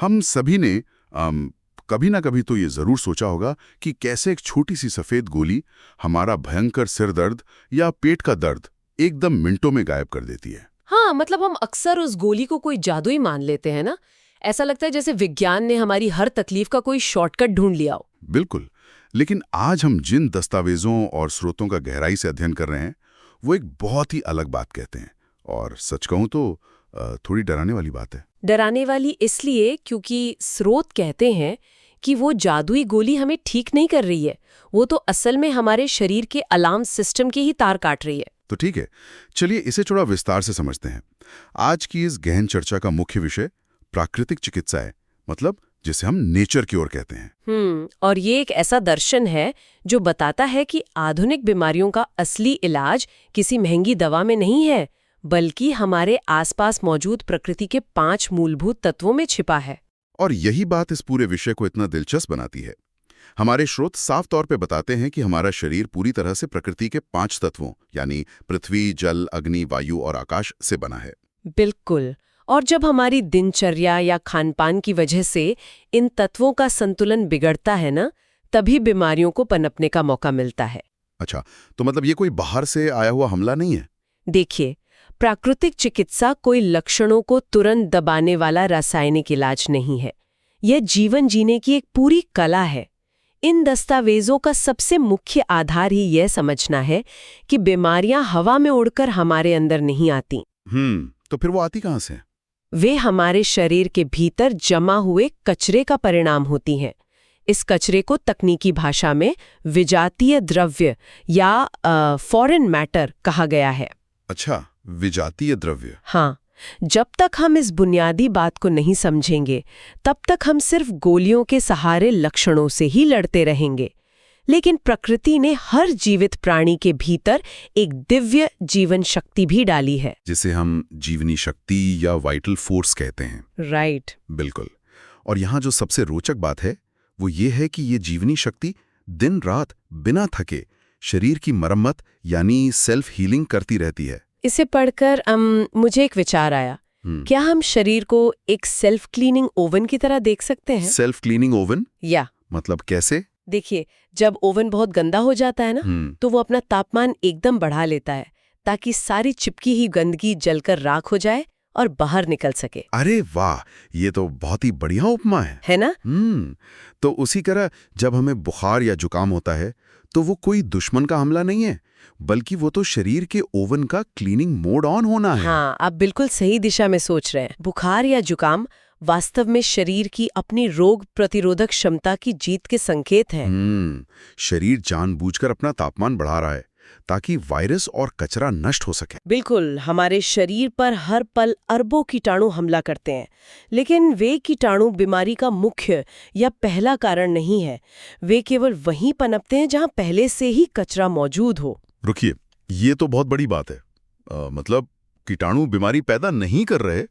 हम सभी ने कभी ना कभी तो ये जरूर सोचा होगा कि कैसे एक छोटी सी सफेद गोली हमारा भयंकर सिर दर्द या पेट का दर्द एकदम मिनटों में गायब कर देती है। हाँ, मतलब हम अक्सर उस गोली को कोई जादू ही मान लेते हैं ना। ऐसा लगता है जैसे विज्ञान ने हमारी हर तकलीफ का कोई शॉर्टकट ढूंढ लिया हो। बिल्कुल। लेकिन आज हम जिन दस्तावेजों और स्रोतों का गहराई से अध्ययन कर रहे हैं वो एक बहुत ही अलग बात कहते हैं, और सच कहूं तो थोड़ी डराने वाली बात है। डराने वाली इसलिए क्योंकि स्रोत कहते हैं कि वो जादुई गोली हमें ठीक नहीं कर रही है, वो तो असल में हमारे शरीर के अलार्म सिस्टम के ही तार काट रही है। तो ठीक है, चलिए इसे थोड़ा विस्तार से समझते हैं। आज की इस गहन चर्चा का मुख्य विषय प्राकृतिक चिकित्सा है, मतलब जिसे हम नेचर क्योर कहते हैं। और ये एक ऐसा दर्शन है जो बताता है कि आधुनिक बीमारियों का असली इलाज किसी महंगी दवा में नहीं है, बल्कि हमारे आसपास मौजूद प्रकृति के 5 मूलभूत तत्वों में छिपा है। और यही बात इस पूरे विषय को इतना दिलचस्प बनाती है। हमारे स्रोत साफ तौर पे बताते हैं कि हमारा शरीर पूरी तरह से प्रकृति के 5 तत्वों यानी पृथ्वी, जल, अग्नि, वायु और आकाश से बना है। बिल्कुल। और जब हमारी दिनचर्या या खानपान की वजह से इन तत्वों का संतुलन बिगड़ता है ना, तभी बीमारियों को पनपने का मौका मिलता है। अच्छा, तो मतलब ये कोई बाहर से आया हुआ हमला नहीं है? देखिए, प्राकृतिक चिकित्सा कोई लक्षणों को तुरंत दबाने वाला रासायनिक इलाज नहीं है। यह जीवन जीने की एक पूरी कला है। इन दस्तावेजों का सबसे मुख्य आधार ही यह समझना है कि बीमारियां हवा में उड़कर हमारे अंदर नहीं आती। तो फिर वो आती कहाँ से? वे हमारे शरीर के भीतर जमा हुए कचरे का परिणाम होती हैं। इस कचरे को तकनीकी भाषा में विजातीय द्रव्य या फॉरेन मैटर कहा गया है। अच्छा, विजातीय द्रव्य। हाँ, जब तक हम इस बुनियादी बात को नहीं समझेंगे, तब तक हम सिर्फ गोलियों के सहारे लक्षणों से ही लड़ते रहेंगे। लेकिन प्रकृति ने हर जीवित प्राणी के भीतर एक दिव्य जीवन शक्ति भी डाली है, जिसे हम जीवनी शक्ति या वाइटल फोर्स कहते हैं। राइट। बिल्कुल। और यहाँ जो सबसे रोचक बात है वो ये है कि ये जीवनी शक्ति दिन रात बिना थके शरीर की मरम्मत यानी सेल्फ हीलिंग करती रहती है। इसे पढ़कर मुझे एक विचार आया। क्या हम शरीर को एक सेल्फ क्लीनिंग ओवन की तरह देख सकते हैं? Self cleaning oven? या मतलब कैसे? देखिए, जब ओवन बहुत गंदा हो जाता है ना, तो वो अपना तापमान एकदम बढ़ा लेता है ताकि सारी चिपकी ही गंदगी जलकर राख हो जाए और बाहर निकल सके। अरे वाह, ये तो बहुत ही बढ़िया उपमा है ना? तो उसी तरह जब हमें बुखार या जुकाम होता है तो वो कोई दुश्मन का हमला नहीं है, बल्कि वो तो शरीर के ओवन का क्लीनिंग मोड ऑन होना है। हाँ, आप बिल्कुल सही दिशा में सोच रहे हैं। बुखार या जुकाम वास्तव में शरीर की अपनी रोग प्रतिरोधक क्षमता की जीत के संकेत हैं। शरीर जानबूझकर अपना तापमान बढ़ा रहा है ताकि वायरस और कचरा नष्ट हो सके। बिल्कुल, हमारे शरीर पर हर पल अरबों कीटाणु हमला करते हैं, लेकिन वे कीटाणु बीमारी का मुख्य या पहला कारण नहीं है। वे केवल वहीं पनपते हैं जहां पहले से ही कचरा मौजूद हो। रुकिए, ये तो बहुत बड़ी बात है। मतलब कीटाणु बीमारी पैदा नहीं कर रहे?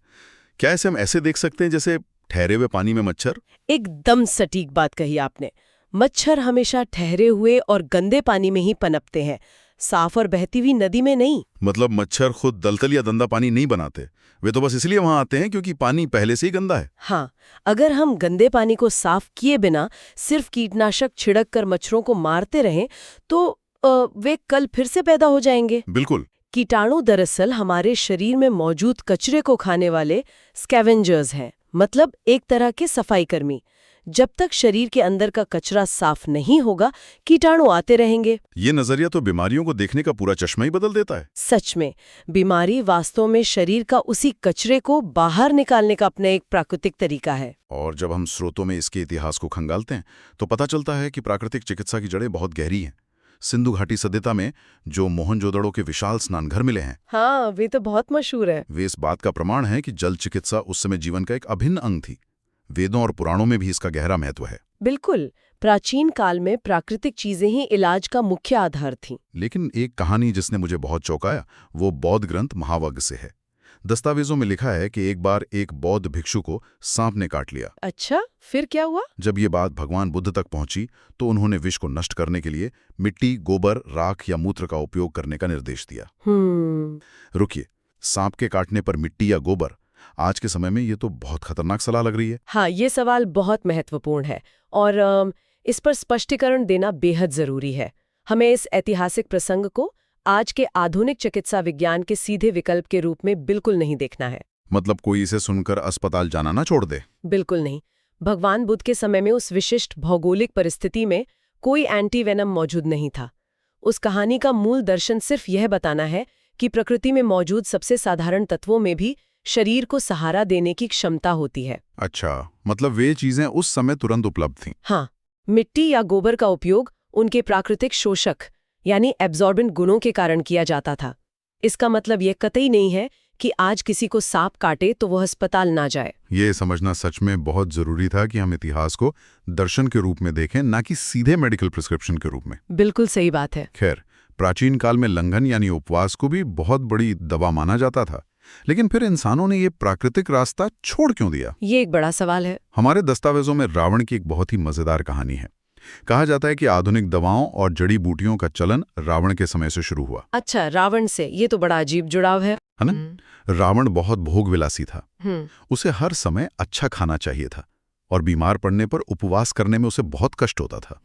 क्या इसे हम ऐसे देख सकते हैं जैसे ठहरे हुए पानी में मच्छर? एकदम सटीक बात कही आपने। मच्छर हमेशा ठहरे हुए और गंदे पानी में ही पनपते हैं, साफ और बहती हुई नदी में नहीं। मतलब मच्छर खुद दलदल या गंदा पानी नहीं बनाते, वे तो बस इसलिए वहां आते हैं क्योंकि पानी पहले से ही गंदा है। हाँ, अगर हम गंदे पानी को साफ किए बिना सिर्फ कीटनाशक छिड़क कर मच्छरों को मारते रहें तो वे कल फिर से पैदा हो जाएंगे। बिल्कुल। कीटाणु दरअसल हमारे शरीर में मौजूद कचरे को खाने वाले स्कैवेंजर्स हैं, मतलब एक तरह के सफाई कर्मी। जब तक शरीर के अंदर का कचरा साफ नहीं होगा, कीटाणु आते रहेंगे। ये नजरिया तो बीमारियों को देखने का पूरा चश्मा ही बदल देता है। सच में, बीमारी वास्तव में शरीर का उसी कचरे को बाहर निकालने का अपना एक प्राकृतिक तरीका है। और जब हम स्रोतों में इसके इतिहास को खंगालते हैं तो पता चलता है कि प्राकृतिक चिकित्सा की जड़ें बहुत गहरी हैं। सिंधु घाटी सभ्यता में जो मोहनजोदड़ो के विशाल स्नानघर मिले हैं, हाँ, वे तो बहुत मशहूर है। वे इस बात का प्रमाण है कि जल चिकित्सा उस समय जीवन का एक अभिन्न अंग थी। वेदों और पुराणों में भी इसका गहरा महत्व है। बिल्कुल, प्राचीन काल में प्राकृतिक चीजें ही इलाज का मुख्य आधार थीं। लेकिन एक कहानी जिसने मुझे बहुत चौंकाया वो बौद्ध ग्रंथ महावग्ग से है। दस्तावेजों में लिखा है कि एक बार एक बौद्ध भिक्षु को सांप ने काट लिया। अच्छा, फिर क्या हुआ? जब ये बात भगवान बुद्ध तक पहुंची तो उन्होंने विष को नष्ट करने के लिए मिट्टी, गोबर, राख या मूत्र का उपयोग करने का निर्देश दिया। रुकिए, सांप के काटने पर मिट्टी या गोबर, आज के समय में ये तो बहुत खतरनाक सलाह लग रही है। हाँ, ये सवाल बहुत महत्वपूर्ण है और इस पर स्पष्टीकरण देना बेहद जरूरी है। हमें इस ऐतिहासिक प्रसंग को आज के आधुनिक चिकित्सा विज्ञान के सीधे विकल्प के रूप में बिल्कुल नहीं देखना है। मतलब कोई इसे सुनकर अस्पताल जाना ना छोड़ दे। बिल्कुल नहीं। भगवान बुद्ध के समय में उस विशिष्ट भौगोलिक परिस्थिति में कोई एंटीवेनम मौजूद नहीं था। उस कहानी का मूल दर्शन सिर्फ यह बताना है कि प्रकृति में मौजूद सबसे साधारण तत्वों में भी शरीर को सहारा देने की क्षमता होती है। अच्छा, मतलब वे चीजें उस समय तुरंत उपलब्ध थीं। हाँ, मिट्टी या गोबर का उपयोग उनके प्राकृतिक शोषक यानी एब्जॉर्बेंट गुणों के कारण किया जाता था। इसका मतलब यह कतई नहीं है कि आज किसी को सांप काटे तो वह अस्पताल ना जाए। ये समझना सच में बहुत जरूरी था कि हम इतिहास को दर्शन के रूप में देखें, ना कि सीधे मेडिकल प्रिस्क्रिप्शन के रूप में। बिल्कुल सही बात है। खैर, प्राचीन काल में लंघन यानी उपवास को भी बहुत बड़ी दवा माना जाता था, लेकिन फिर इंसानों ने ये प्राकृतिक रास्ता छोड़ क्यों दिया? ये एक बड़ा सवाल है। हमारे दस्तावेजों में रावण की एक बहुत ही मजेदार कहानी है। कहा जाता है कि आधुनिक दवाओं और जड़ी बूटियों का चलन रावण के समय से शुरू हुआ। अच्छा, रावण से? ये तो बड़ा अजीब जुड़ाव है ना? रावण बहुत भोगविलासी था। उसे हर समय अच्छा खाना चाहिए था और बीमार पड़ने पर उपवास करने में उसे बहुत कष्ट होता था।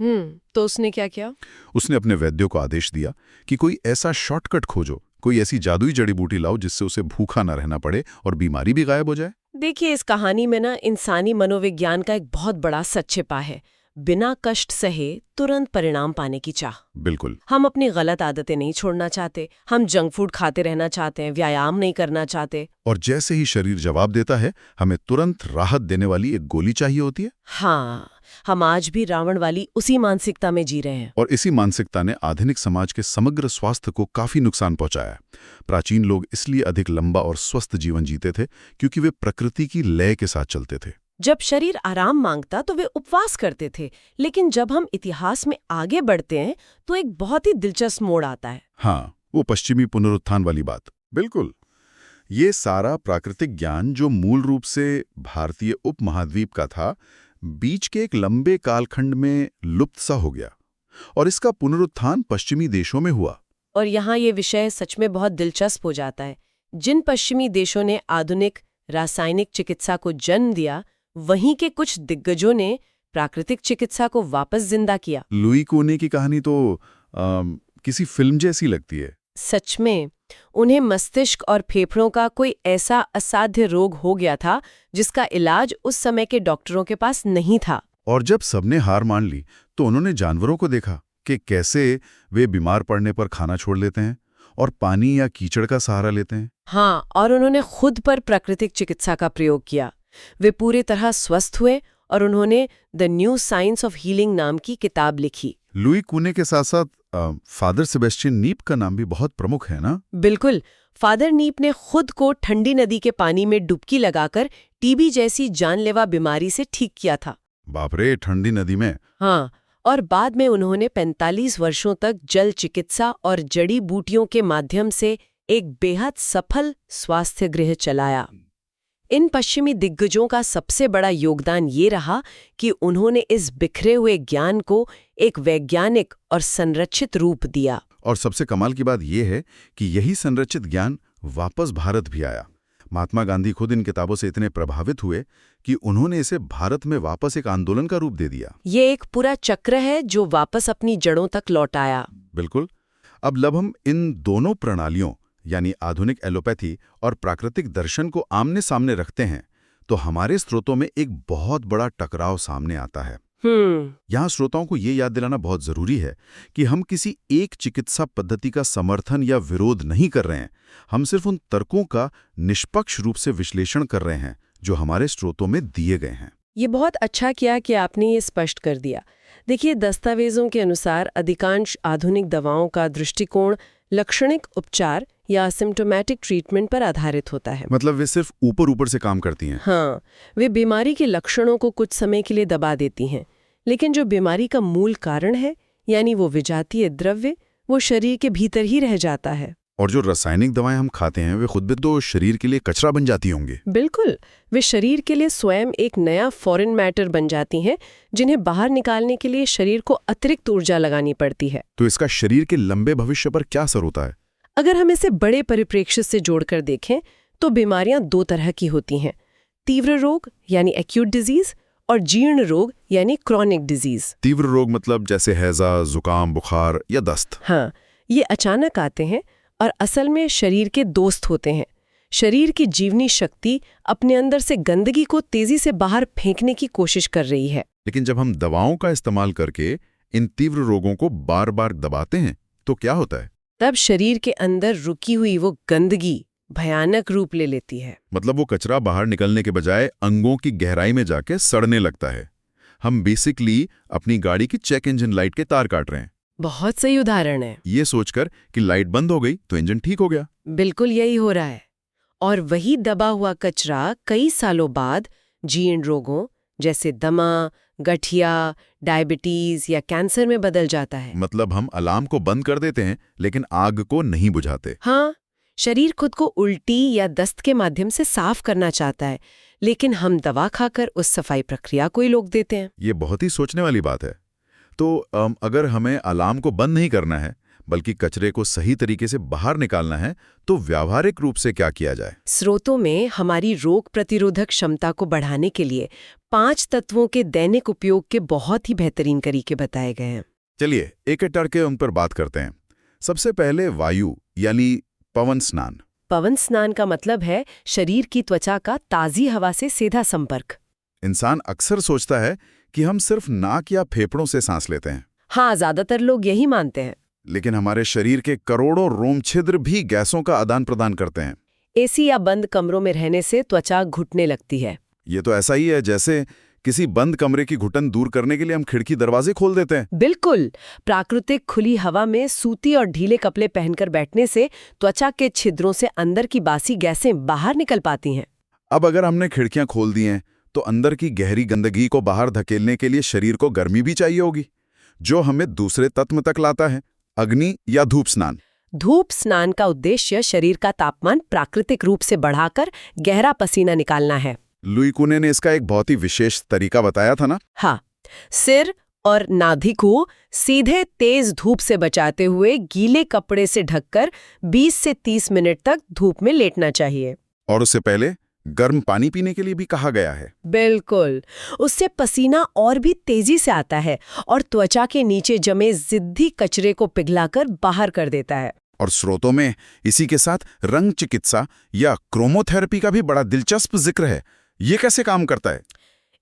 तो उसने क्या किया? उसने अपने वैद्यों को आदेश दिया कि कोई ऐसा शॉर्टकट खोजो, कोई ऐसी जादुई जड़ी बूटी लाओ जिससे उसे भूखा न रहना पड़े और बीमारी भी गायब हो जाए। देखिए, इस कहानी में ना इंसानी मनोविज्ञान का एक बहुत बड़ा सच छिपा है। बिना कष्ट सहे तुरंत परिणाम पाने की चाह। बिल्कुल। हम अपनी गलत आदतें नहीं छोड़ना चाहते, हम जंक फूड खाते रहना चाहते हैं, व्यायाम नहीं करना चाहते। और जैसे ही शरीर जवाब देता है, हमें तुरंत राहत देने वाली एक गोली चाहिए होती है। हाँ, हम आज भी रावण वाली उसी मानसिकता में जी रहे हैं। और इसी मानसिकता ने आधुनिक समाज के समग्र स्वास्थ्य को काफी नुकसान पहुंचाया। प्राचीन लोग इसलिए अधिक लंबा और स्वस्थ जीवन जीते थे क्योंकि वे प्रकृति की लय के साथ चलते थे। जब शरीर आराम मांगता तो वे उपवास करते थे, लेकिन जब हम इतिहास में आगे बढ़ते हैं तो एक बहुत ही दिलचस्प मोड़ आता है। हाँ, वो पश्चिमी पुनरुत्थान वाली बात। बिल्कुल। ये सारा प्राकृतिक ज्ञान जो मूल रूप से भारतीय उपमहाद्वीप का था, बीच के एक लंबे कालखंड में लुप्त सा हो गया और इसका पुनरुत्थान पश्चिमी देशों में हुआ। और यहाँ ये विषय सच में बहुत दिलचस्प हो जाता है। जिन पश्चिमी देशों ने आधुनिक रासायनिक चिकित्सा को जन्म दिया, वहीं के कुछ दिग्गजों ने प्राकृतिक चिकित्सा को वापस जिंदा किया। लुई कोने की कहानी तो किसी फिल्म जैसी लगती है। सच में, उन्हें मस्तिष्क और फेफड़ों का कोई ऐसा असाध्य रोग हो गया था जिसका इलाज उस समय के डॉक्टरों के पास नहीं था। और जब सबने हार मान ली तो उन्होंने जानवरों को देखा कि कैसे वे बीमार पड़ने पर खाना छोड़ लेते हैं और पानी या कीचड़ का सहारा लेते हैं। हाँ, और उन्होंने खुद पर प्राकृतिक चिकित्सा का प्रयोग किया। वे पूरी तरह स्वस्थ हुए और उन्होंने the new science of healing नाम की किताब लिखी। लुई कूने के साथ साथ फादर सेबेस्टियन नीप का नाम भी बहुत प्रमुख है ना? बिल्कुल। फादर नीप ने खुद को ठंडी नदी के पानी में डुबकी लगाकर टीबी जैसी जानलेवा बीमारी से ठीक किया था। बाप रे, ठंडी नदी में? हाँ, और बाद में उन्होंने 45 वर्षों तक जल चिकित्सा और जड़ी बूटियों के माध्यम से एक बेहद सफल स्वास्थ्य गृह चलाया। इन पश्चिमी दिग्गजों का सबसे बड़ा योगदान ये रहा कि उन्होंने इस बिखरे हुए ज्ञान को एक वैज्ञानिक और संरचित रूप दिया। और सबसे कमाल की बात यह है कि यही संरचित ज्ञान वापस भारत भी आया। महात्मा गांधी खुद इन किताबों से इतने प्रभावित हुए कि उन्होंने इसे भारत में वापस एक आंदोलन का रूप दे दिया। ये एक पूरा चक्र है जो वापस अपनी जड़ों तक लौट आया। बिल्कुल। अब जब हम इन दोनों प्रणालियों यानी आधुनिक एलोपैथी और प्राकृतिक दर्शन को आमने सामने रखते हैं तो हमारे स्रोतों में एक बहुत बड़ा टकराव सामने आता है। यहाँ श्रोताओं को ये याद दिलाना बहुत जरूरी है कि हम किसी एक चिकित्सा पद्धति का समर्थन या विरोध नहीं कर रहे हैं। हम सिर्फ उन तर्कों का निष्पक्ष रूप से विश्लेषण कर रहे हैं जो हमारे स्रोतों में दिए गए हैं। ये बहुत अच्छा किया कि आपने ये स्पष्ट कर दिया। देखिए, दस्तावेजों के अनुसार अधिकांश आधुनिक दवाओं का दृष्टिकोण लक्षणिक उपचार या सिम्टोमैटिक ट्रीटमेंट पर आधारित होता है। मतलब वे सिर्फ ऊपर ऊपर से काम करती हैं। हाँ, वे बीमारी के लक्षणों को कुछ समय के लिए दबा देती हैं, लेकिन जो बीमारी का मूल कारण है यानी वो विजातीय द्रव्य, वो शरीर के भीतर ही रह जाता है। और जो रासायनिक दवाएं हम खाते हैं वे खुद भी तो शरीर के लिए कचरा बन जाती होंगी। बिल्कुल, वे शरीर के लिए स्वयं एक नया फॉरेन मैटर बन जाती हैं जिन्हें बाहर निकालने के लिए शरीर को अतिरिक्त ऊर्जा लगानी पड़ती है। तो इसका शरीर के लंबे भविष्य पर क्या असर होता है? अगर हम इसे बड़े परिप्रेक्ष्य से जोड़कर देखें तो बीमारियां दो तरह की होती हैं, तीव्र रोग यानी एक्यूट डिजीज और जीर्ण रोग यानी क्रॉनिक डिजीज। तीव्र रोग मतलब जैसे हैजा, जुकाम, बुखार या दस्त। हाँ, ये अचानक आते हैं और असल में शरीर के दोस्त होते हैं। शरीर की जीवनी शक्ति अपने अंदर से गंदगी को तेजी से बाहर फेंकने की कोशिश कर रही है। लेकिन जब हम दवाओं का इस्तेमाल करके इन तीव्र रोगों को बार बार दबाते हैं तो क्या होता है? तब शरीर के अंदर रुकी हुई वो गंदगी भयानक रूप ले लेती है। मतलब वो कचरा बाहर निकलने के बजाय अंगों की गहराई में जाके सड़ने लगता है। हम बेसिकली अपनी गाड़ी की चेक इंजन लाइट के तार काट रहे हैं। बहुत सही उदाहरण है। ये सोचकर कि लाइट बंद हो गई तो इंजन ठीक हो गया। बिल्कुल यही हो रहा है। और वही दबा हुआ कचरा कई सालों बाद जीर्ण रोगों जैसे दमा, गठिया, डायबिटीज या कैंसर में बदल जाता है। मतलब हम अलार्म को बंद कर देते हैं लेकिन आग को नहीं बुझाते। हाँ, शरीर खुद को उल्टी या दस्त के माध्यम से साफ करना चाहता है, लेकिन हम दवा खाकर उस सफाई प्रक्रिया को ही रोक देते हैं। ये बहुत ही सोचने वाली बात है। तो अगर हमें अलार्म को बंद नहीं करना है बल्कि कचरे को सही तरीके से बाहर निकालना है तो व्यावहारिक रूप से क्या किया जाए? स्रोतों में हमारी रोग प्रतिरोधक क्षमता को बढ़ाने के लिए 5 तत्वों के दैनिक उपयोग के बहुत ही बेहतरीन तरीके बताए गए हैं। चलिए एक एक करके उन पर बात करते हैं। सबसे पहले वायु यानी पवन स्नान। पवन स्नान का मतलब है शरीर की त्वचा का ताजी हवा से सीधा संपर्क। इंसान अक्सर सोचता है कि हम सिर्फ नाक या फेफड़ों से सांस लेते हैं। हाँ, ज्यादातर लोग यही मानते हैं। लेकिन हमारे शरीर के करोड़ों रोम छिद्र भी गैसों का आदान प्रदान करते हैं। एसी या बंद कमरों में रहने से त्वचा घुटने लगती है। ये तो ऐसा ही है जैसे किसी बंद कमरे की घुटन दूर करने के लिए हम खिड़की दरवाजे खोल देते हैं। बिल्कुल, प्राकृतिक खुली हवा में सूती और ढीले कपड़े पहनकर बैठने से त्वचा के छिद्रों से अंदर की बासी गैसें बाहर निकल पाती हैं। अब अगर हमने खिड़कियां खोल दी हैं तो अंदर की गहरी गंदगी को बाहर धकेलने के लिए शरीर को गर्मी भी चाहिए होगी, जो हमें दूसरे तत्व तक लाता है, अग्नि या धूप स्नान। धूप स्नान का उद्देश्य शरीर का तापमान प्राकृतिक रूप से बढ़ाकर गहरा पसीना निकालना है। लुई कुने ने इसका एक बहुत ही विशेष तरीका बताया था ना? हाँ, सिर और नाभि को सीधे तेज धूप से बचाते हुए गीले कपड़े से ढककर 20 से 30 मिनट तक धूप में लेटना चाहिए। और उससे पहले गर्म पानी पीने के लिए भी कहा गया है। बिल्कुल, उससे पसीना और भी तेजी से आता है और त्वचा के नीचे जमे जिद्दी कचरे को पिघलाकर बाहर कर देता है। और स्रोतों में इसी के साथ रंग चिकित्सा या क्रोमोथेरेपी का भी बड़ा दिलचस्प जिक्र है। ये कैसे काम करता है?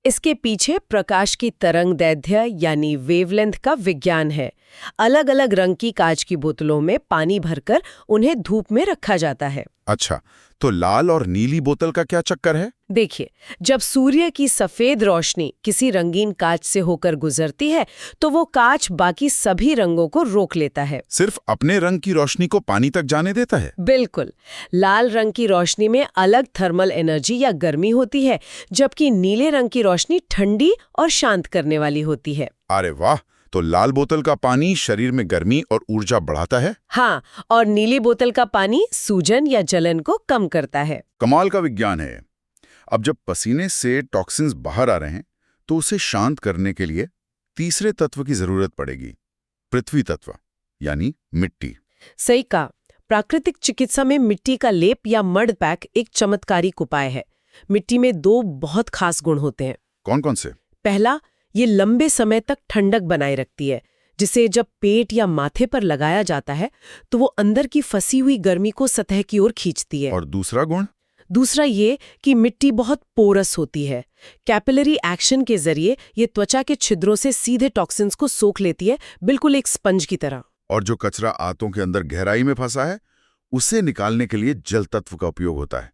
इसके पीछे प्रकाश की तरंग दैर्ध्य यानी वेवलेंथ का विज्ञान है। अलग अलग रंग की कांच की बोतलों में पानी भरकर उन्हें धूप में रखा जाता है। अच्छा, तो लाल और नीली बोतल का क्या चक्कर है? देखिए, जब सूर्य की सफेद रोशनी किसी रंगीन कांच से होकर गुजरती है तो वो कांच बाकी सभी रंगों को रोक लेता है। सिर्फ अपने रंग की रोशनी को पानी तक जाने देता है? बिल्कुल। लाल रंग की रोशनी में अलग थर्मल एनर्जी या गर्मी होती है, जबकि नीले रंग की रोशनी ठंडी और शांत करने वाली होती है। अरे वाह! तो लाल बोतल का पानी शरीर में गर्मी और ऊर्जा बढ़ाता है? हाँ, और नीली बोतल का पानी सूजन या जलन को कम करता है। कमाल का विज्ञान है। अब जब पसीने से टॉक्सिन्स बाहर आ रहे हैं तो उसे शांत करने के लिए तीसरे तत्व की जरूरत पड़ेगी, पृथ्वी तत्व यानी मिट्टी। सही कहा। प्राकृतिक चिकित्सा में मिट्टी का लेप या मड पैक एक चमत्कारिक उपाय है। मिट्टी में 2 बहुत खास गुण होते हैं। कौन कौन से? पहला, ये लंबे समय तक ठंडक बनाए रखती है, जिसे जब पेट या माथे पर लगाया जाता है तो वो अंदर की फंसी हुई गर्मी को सतह की ओर खींचती है। और दूसरा गुण? दूसरा ये कि मिट्टी बहुत पोरस होती है। कैपिलरी एक्शन के जरिए ये त्वचा के छिद्रों से सीधे टॉक्सिन्स को सोख लेती है, बिल्कुल एक स्पंज की तरह। और जो कचरा आंतों के अंदर गहराई में फंसा है उसे निकालने के लिए जल तत्व का उपयोग होता है।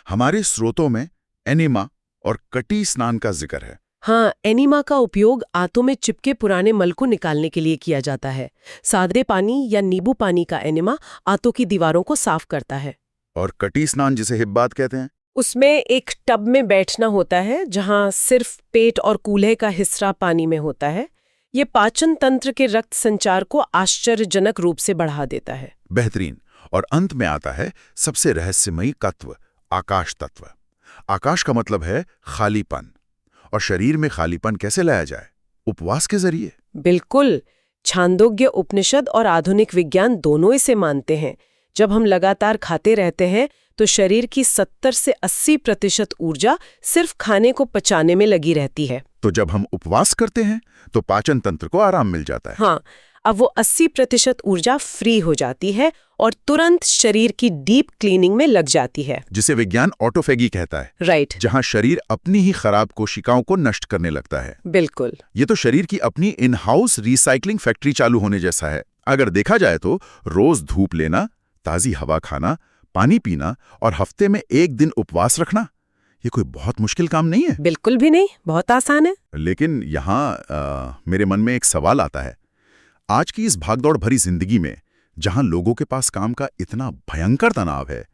हमारे स्रोतों में एनिमा और कटी स्नान का जिक्र है। हाँ, एनिमा का उपयोग आंतों में चिपके पुराने मल को निकालने के लिए किया जाता है। सादे पानी या नींबू पानी का एनिमा आंतों की दीवारों को साफ करता है। और कटी स्नान जिसे हिब्बात कहते हैं, उसमें एक टब में बैठना होता है जहां सिर्फ पेट और कूल्हे का हिस्सा पानी में होता है। ये पाचन तंत्र के रक्त संचार को आश्चर्यजनक रूप से बढ़ा देता है। बेहतरीन। और अंत में आता है सबसे रहस्यमयी तत्व, आकाश तत्व। आकाश का मतलब है खालीपन। और शरीर में खालीपन कैसे लाया जाए? उपवास के जरिए। बिल्कुल। छांदोग्य उपनिषद और आधुनिक विज्ञान दोनों इसे मानते हैं। जब हम लगातार खाते रहते हैं तो शरीर की 70 से 80% ऊर्जा सिर्फ खाने को पचाने में लगी रहती है। तो जब हम उपवास करते हैं तो पाचन तंत्र को आराम मिल जाता है। हाँ, अब वो 80% ऊर्जा फ्री हो जाती है और तुरंत शरीर की डीप क्लीनिंग में लग जाती है, जिसे विज्ञान ऑटोफेगी कहता है। राइट। जहां शरीर अपनी ही खराब कोशिकाओं को नष्ट करने लगता है। बिल्कुल। ये तो शरीर की अपनी इन हाउस रिसाइकलिंग फैक्ट्री चालू होने जैसा है। अगर देखा जाए तो रोज धूप लेना, ताजी हवा खाना, पानी पीना और हफ्ते में 1 दिन उपवास रखना, ये कोई बहुत मुश्किल काम नहीं है। बिल्कुल भी नहीं, बहुत आसान है। लेकिन यहाँ मेरे मन में एक सवाल आता है। आज की इस भागदौड़ भरी जिंदगी में जहां लोगों के पास काम का इतना भयंकर तनाव है,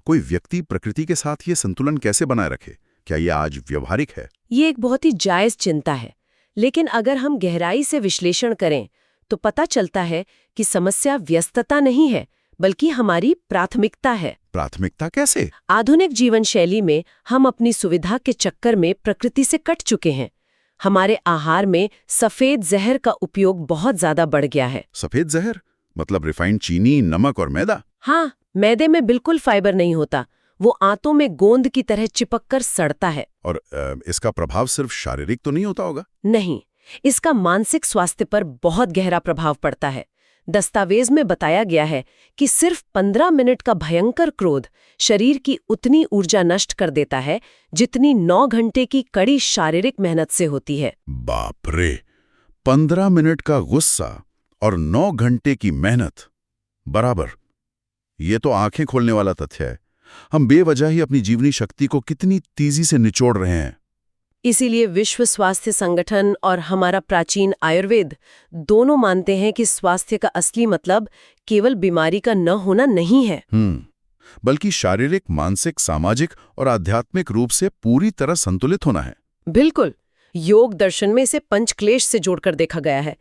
कोई व्यक्ति प्रकृति के साथ ये संतुलन कैसे बनाए रखे? क्या ये आज व्यवहारिक है? ये एक बहुत ही जायज चिंता है, लेकिन अगर हम गहराई से विश्लेषण करें तो पता चलता है कि समस्या व्यस्तता नहीं है, बल्कि हमारी प्राथमिकता है। प्राथमिकता कैसे? आधुनिक जीवन शैली में हम अपनी सुविधा के चक्कर में प्रकृति से कट चुके हैं। हमारे आहार में सफेद जहर का उपयोग बहुत ज्यादा बढ़ गया है। सफेद जहर मतलब रिफाइंड चीनी, नमक और मैदा? हाँ, मैदे में बिल्कुल फाइबर नहीं होता। वो आंतों में गोंद की तरह चिपक कर सड़ता है। और इसका प्रभाव सिर्फ शारीरिक तो नहीं होता होगा? नहीं, इसका मानसिक स्वास्थ्य पर बहुत गहरा प्रभाव पड़ता है। दस्तावेज में बताया गया है कि सिर्फ 15 मिनट का भयंकर क्रोध शरीर की उतनी ऊर्जा नष्ट कर देता है जितनी 9 घंटे की कड़ी शारीरिक मेहनत से होती है। बाप रे! 15 मिनट का गुस्सा और 9 घंटे की मेहनत बराबर। ये तो आंखें खोलने वाला तथ्य है। हम बेवजह ही अपनी जीवनी शक्ति को कितनी तेजी से निचोड़ रहे हैं। इसीलिए विश्व स्वास्थ्य संगठन और हमारा प्राचीन आयुर्वेद दोनों मानते हैं कि स्वास्थ्य का असली मतलब केवल बीमारी का न होना नहीं है, बल्कि शारीरिक, मानसिक, सामाजिक और आध्यात्मिक रूप से पूरी तरह संतुलित होना है। बिल्कुल। योग दर्शन में इसे पंचक्लेश से जोड़कर देखा गया है।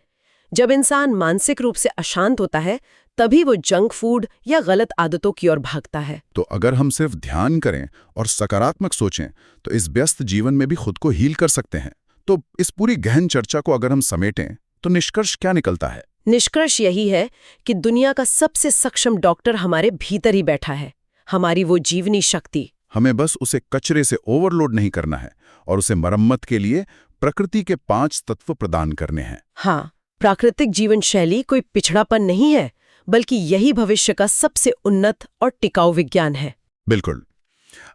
जब इंसान मानसिक रूप से अशांत होता है, तभी वो जंक फूड या गलत आदतों की ओर भागता है। तो अगर हम सिर्फ ध्यान करें और सकारात्मक सोचें तो इस व्यस्त जीवन में भी खुद को हील कर सकते हैं। तो इस पूरी गहन चर्चा को अगर हम समेटें तो निष्कर्ष क्या निकलता है? निष्कर्ष यही है कि दुनिया का सबसे सक्षम डॉक्टर हमारे भीतर ही बैठा है, हमारी वो जीवनी शक्ति। हमें बस उसे कचरे से ओवरलोड नहीं करना है और उसे मरम्मत के लिए प्रकृति के 5 तत्व प्रदान करने हैं। हाँ, प्राकृतिक जीवन शैली कोई पिछड़ापन नहीं है, बल्कि यही भविष्य का सबसे उन्नत और टिकाऊ विज्ञान है। बिल्कुल।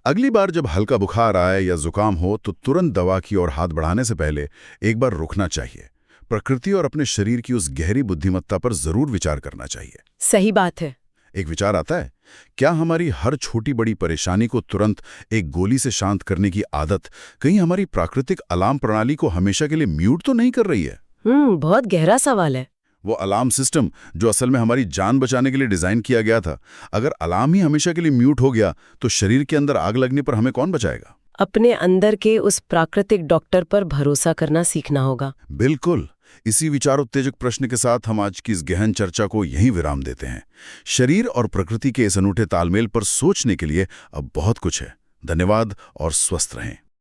अगली बार जब हल्का बुखार आए या जुकाम हो तो तुरंत दवा की ओर हाथ बढ़ाने से पहले एक बार रुकना चाहिए। प्रकृति और अपने शरीर की उस गहरी बुद्धिमत्ता पर जरूर विचार करना चाहिए। सही बात है। एक विचार आता है, क्या हमारी हर छोटी बड़ी परेशानी को तुरंत एक गोली से शांत करने की आदत कहीं हमारी प्राकृतिक अलार्म प्रणाली को हमेशा के लिए म्यूट तो नहीं कर रही है? बहुत गहरा सवाल है। वो अलार्म सिस्टम जो असल में हमारी जान बचाने के लिए डिजाइन किया गया था, अगर अलार्म ही हमेशा के लिए म्यूट हो गया तो शरीर के अंदर आग लगने पर हमें कौन बचाएगा? अपने अंदर के उस प्राकृतिक डॉक्टर पर भरोसा करना सीखना होगा। बिल्कुल। इसी विचार उत्तेजक प्रश्न के साथ हम आज की इस गहन चर्चा को यहीं विराम देते हैं। शरीर और प्रकृति के इस अनूठे तालमेल पर सोचने के लिए अब बहुत कुछ है। धन्यवाद और स्वस्थ रहें।